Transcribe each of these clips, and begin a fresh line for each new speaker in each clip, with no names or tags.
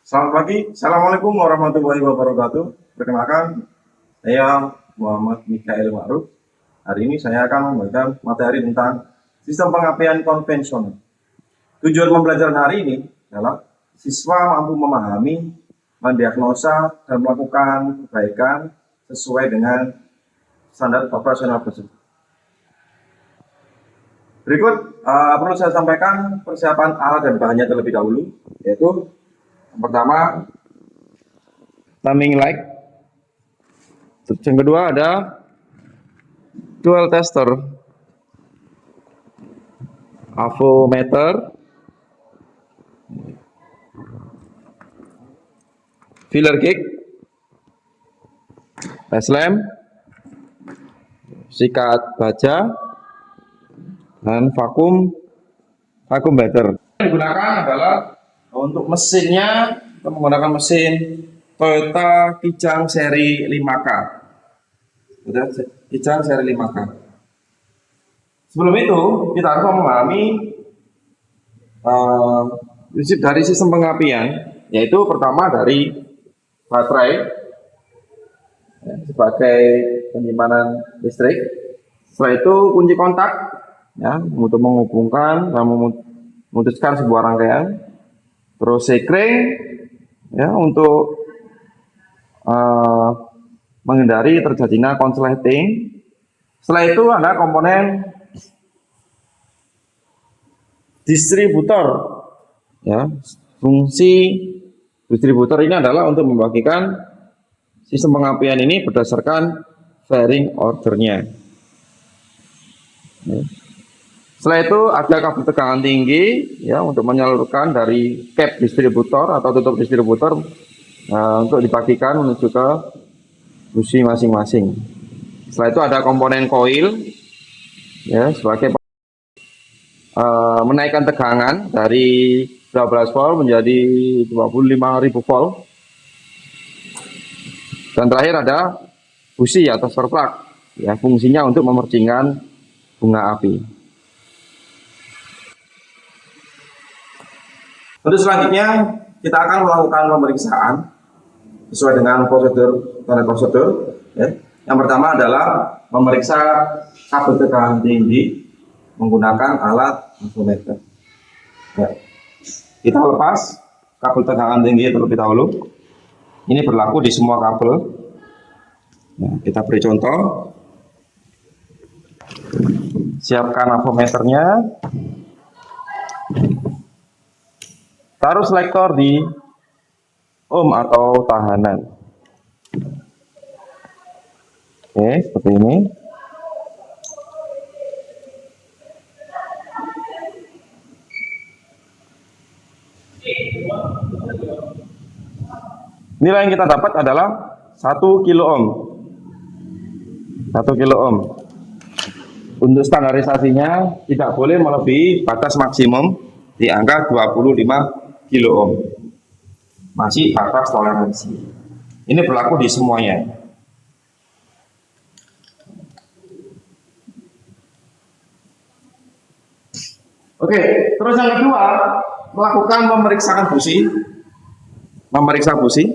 Selamat pagi, Assalamualaikum warahmatullahi wabarakatuh. Perkenalkan, saya Muhammad Mikael Ma'ruf. Hari ini saya akan memberikan materi tentang sistem pengapian konvensional. Tujuan pembelajaran hari ini adalah siswa mampu memahami, mendiagnosa, dan melakukan perbaikan sesuai dengan standar operasional tersebut. Berikut perlu saya sampaikan persiapan alat dan bahannya terlebih dahulu, yaitu yang pertama timing light. Yang kedua ada dual tester, avometer, filler kick, tes lamp, sikat baja, dan vakum bather. Yang digunakan adalah untuk mesinnya, kita menggunakan mesin Toyota Kijang seri 5K. Kijang seri 5K. Sebelum itu, kita harus memahami prinsip dari sistem pengapian, yaitu pertama dari baterai ya, sebagai penyimpanan listrik. Setelah itu kunci kontak ya, untuk menghubungkan dan memutuskan sebuah rangkaian. Terus sekring ya, untuk menghindari terjadinya konsleting. Setelah itu ada komponen distributor ya. Fungsi distributor ini adalah untuk membagikan sistem pengapian ini berdasarkan fairing ordernya ya. Setelah itu ada kabel tegangan tinggi ya, untuk menyalurkan dari cap distributor atau tutup distributor untuk dibagikan menuju ke busi masing-masing. Setelah itu ada komponen coil ya, sebagai menaikkan tegangan dari 12 volt menjadi 25.000 volt. Dan terakhir ada busi atau spark plug ya, fungsinya untuk memercingkan bunga api. Untuk selanjutnya kita akan melakukan pemeriksaan sesuai dengan prosedur ya. Yang pertama adalah memeriksa kabel tegangan tinggi menggunakan alat avometer ya. Kita lepas kabel tegangan tinggi terlebih dahulu. Ini berlaku di semua kabel ya. Kita beri contoh. Siapkan avometernya, taruh selektor di ohm atau tahanan. Oke, seperti ini. Nilai yang kita dapat adalah 1 kilo ohm. 1 kilo ohm. Untuk standarisasinya tidak boleh melebihi batas maksimum di angka 25 kilo ohm. Masih batas toleransi. Ini berlaku di semuanya. Oke, terus yang kedua, melakukan memeriksa busi.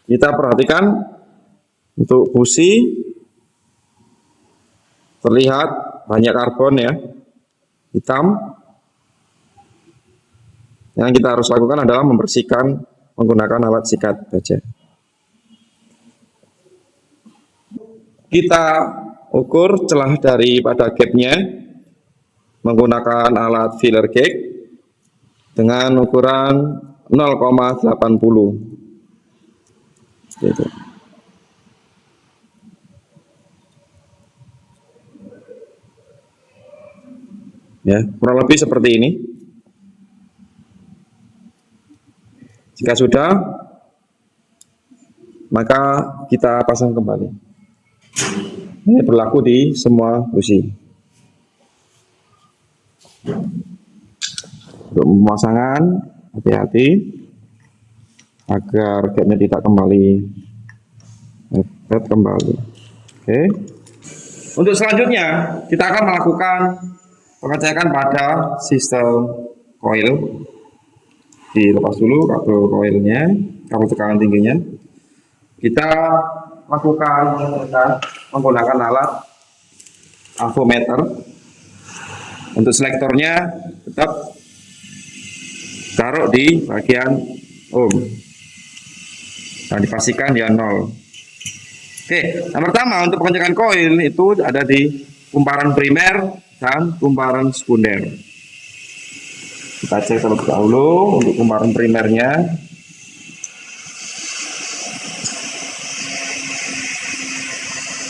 Kita perhatikan untuk busi terlihat banyak karbon ya, hitam. Yang kita harus lakukan adalah membersihkan menggunakan alat sikat baja. Kita ukur celah daripada gapnya menggunakan alat filler gauge dengan ukuran 0,80 gitu. Ya, kurang lebih seperti ini. Jika sudah, maka kita pasang kembali. Ini berlaku di semua busi. Untuk pemasangan, hati-hati agar gapnya tidak kembali. Oke. Untuk selanjutnya, kita akan melakukan pengecekan pada sistem coil. Dilepas dulu kabel coilnya, kabel tekanan tingginya. Kita lakukan menggunakan alat avometer. Untuk selektornya tetap taruh di bagian ohm dan dipastikan dia 0. Oke, yang pertama untuk pengecekan koil itu ada di kumparan primer dan kumparan sekunder. Kita cek terlebih dahulu untuk kumparan primernya.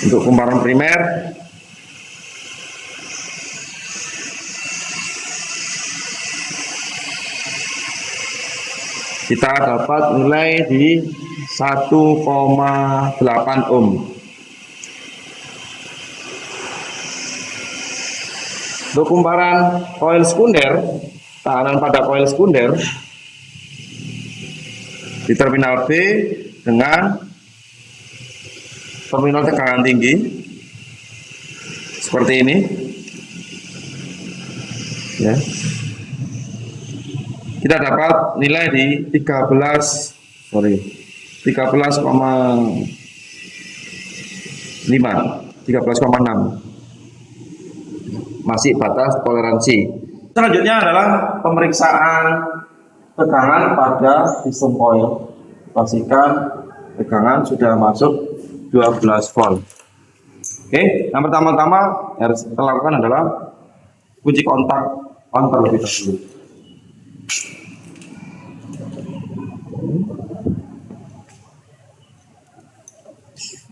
Untuk kumparan primer kita dapat nilai di 1,8 ohm. Untuk kumparan koil sekunder, tekanan pada koil sekunder di terminal B dengan terminal tekanan tinggi seperti ini, ya. Kita dapat nilai di 13,6, masih batas toleransi. Selanjutnya adalah pemeriksaan tegangan pada sistem coil. Pastikan tegangan sudah masuk 12 volt. Oke, yang pertama-tama harus kita lakukan adalah kunci kontak on terlebih dahulu.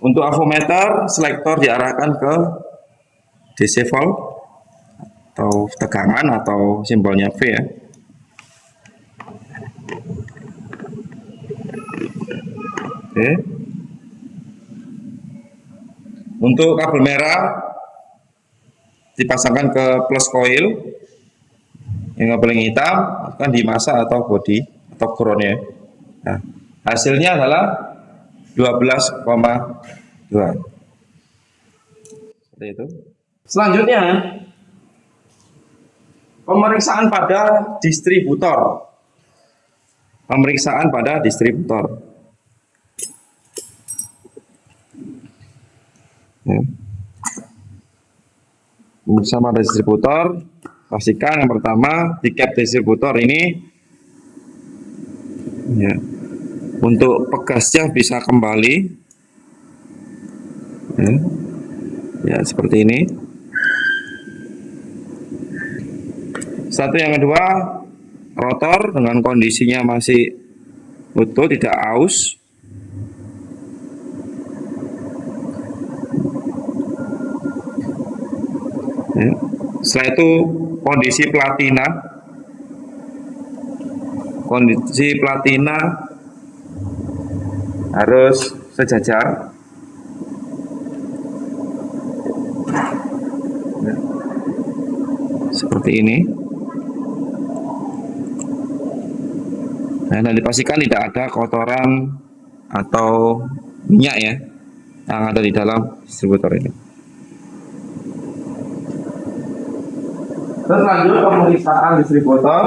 Untuk avometer, selektor diarahkan ke DC volt atau tegangan atau simbolnya V, ya. Oke. Untuk kabel merah dipasangkan ke plus coil, yang kabel yang hitam akan di masa atau body atau ground, ya. Nah, hasilnya adalah 12,2. Seperti itu. Selanjutnya, pemeriksaan pada distributor. Pemeriksaan pada distributor. Ya. Pemeriksaan pada distributor, pastikan yang pertama di cap distributor ini, ya, untuk pegasnya bisa kembali, ya, ya seperti ini. Satu, yang kedua, rotor dengan kondisinya masih utuh, tidak aus. Ya. Setelah itu kondisi platina harus sejajar. Ya. Seperti ini. Nah, dipastikan tidak ada kotoran atau minyak, ya, yang ada di dalam distributor ini. Selanjutnya pemeriksaan distributor.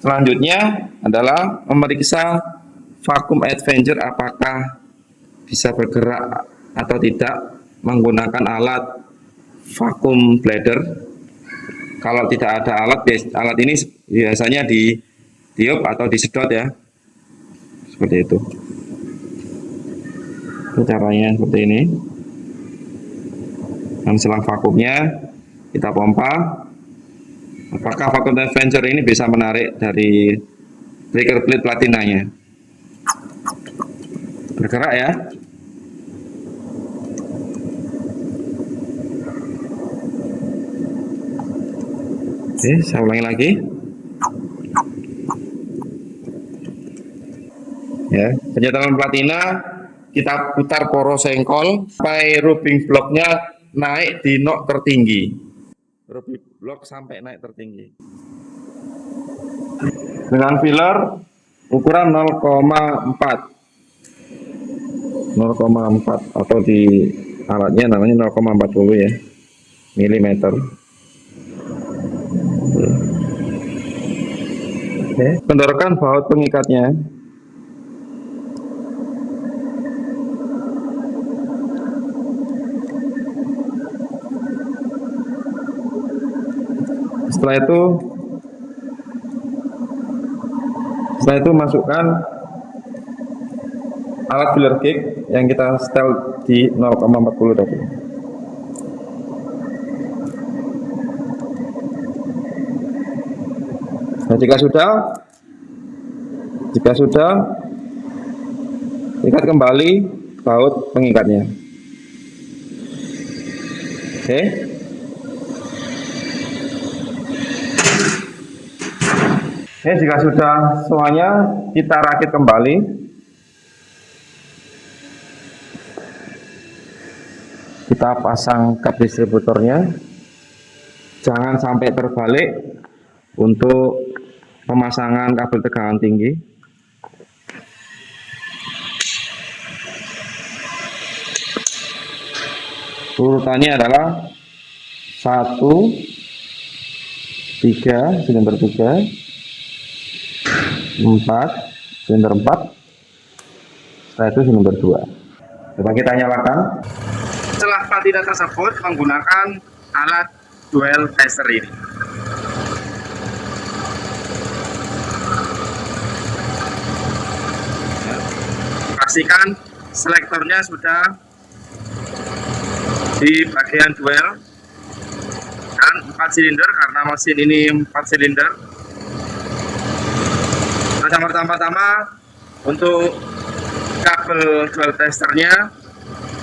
Selanjutnya adalah memeriksa vacuum adventure apakah bisa bergerak atau tidak menggunakan alat vacuum bladder. Kalau tidak ada alat ini biasanya ditiup atau disedot, ya, seperti itu. Itu caranya seperti ini. Dan selang vakumnya kita pompa. Apakah vacuum adventure ini bisa menarik dari breaker plate platinanya? Bergerak, ya. Oke, saya ulangi lagi. Ya, penyetolan platina kita putar poros sengkol sampai rubbing blocknya naik di nok tertinggi. Rubbing block sampai naik tertinggi. Dengan filler ukuran 0,4 atau di alatnya namanya 0,40 ya milimeter. Oke, kendorkan baut pengikatnya. Setelah itu masukkan alat filler gauge yang kita setel di 0,40 tadi. Nah, jika sudah ikat kembali baut pengikatnya. Oke. Oke, jika sudah semuanya kita rakit kembali. Kita pasang kap distributornya. Jangan sampai terbalik untuk pemasangan kabel tegangan tinggi. Urutannya adalah 1, 3, silinder 3, 4, silinder 4, setelah itu silinder 2. Coba kita nyalakan. Setelah platina tersebut menggunakan alat dual tester ini. Pastikan selektornya sudah di bagian dual dan 4 silinder karena mesin ini 4 silinder. Nah, yang pertama-tama untuk kabel dual testernya,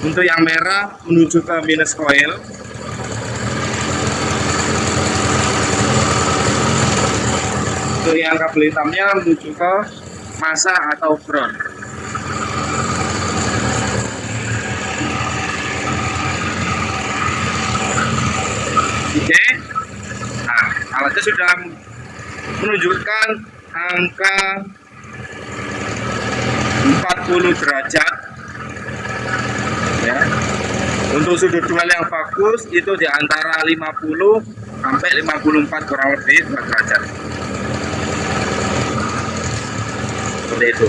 untuk yang merah menuju ke minus coil, untuk yang kabel hitamnya menuju ke masa atau ground. Oke, nah alatnya sudah menunjukkan angka 40 derajat ya. Untuk sudut dual yang bagus itu di antara 50 sampai 54 kurang lebih derajat. Seperti itu.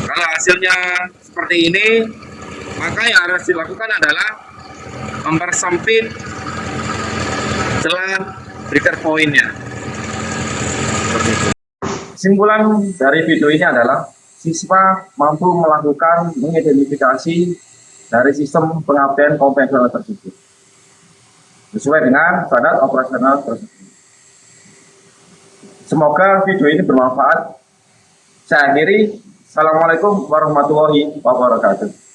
Kalau hasilnya seperti ini, maka yang harus dilakukan adalah mempersempit celah breaker point-nya. Kesimpulan dari video ini adalah siswa mampu melakukan mengidentifikasi dari sistem pengabdian konvensional tersebut sesuai dengan standar operasional tersebut. Semoga video ini bermanfaat. Saya akhiri. Assalamualaikum warahmatullahi wabarakatuh.